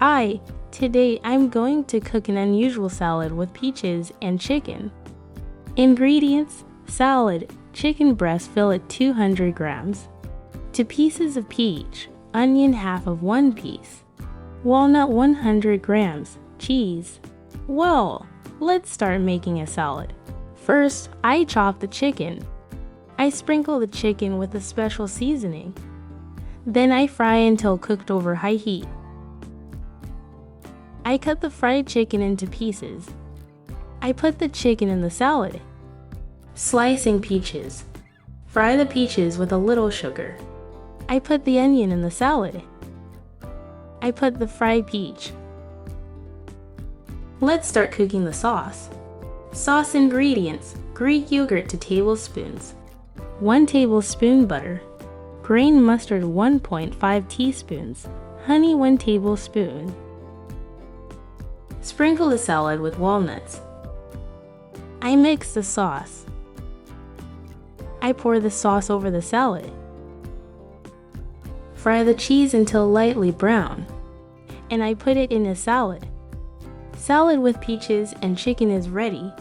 Hi, today I'm going to cook an unusual salad with peaches and chicken. Ingredients: salad, chicken breast fillet 200 grams, 2 pieces of peach, onion half of 1 piece, walnut 100 grams, cheese. Well, let's start making a salad. First, I chop the chicken. I sprinkle the chicken with a special seasoning. Then I fry until cooked over high heat. I cut the fried chicken into pieces. I put the chicken in the salad. Slicing peaches. Fry the peaches with a little sugar. I put the onion in the salad. I put the fried peach. Let's start cooking the sauce. Sauce ingredients: Greek yogurt 2 tablespoons, 1 tablespoon butter, grain mustard 1.5 teaspoons, honey 1 tablespoon. Sprinkle the salad with walnuts. I mix the sauce. I pour the sauce over the salad. Fry the cheese until lightly brown, and I put it in a salad. Salad with peaches and chicken is ready.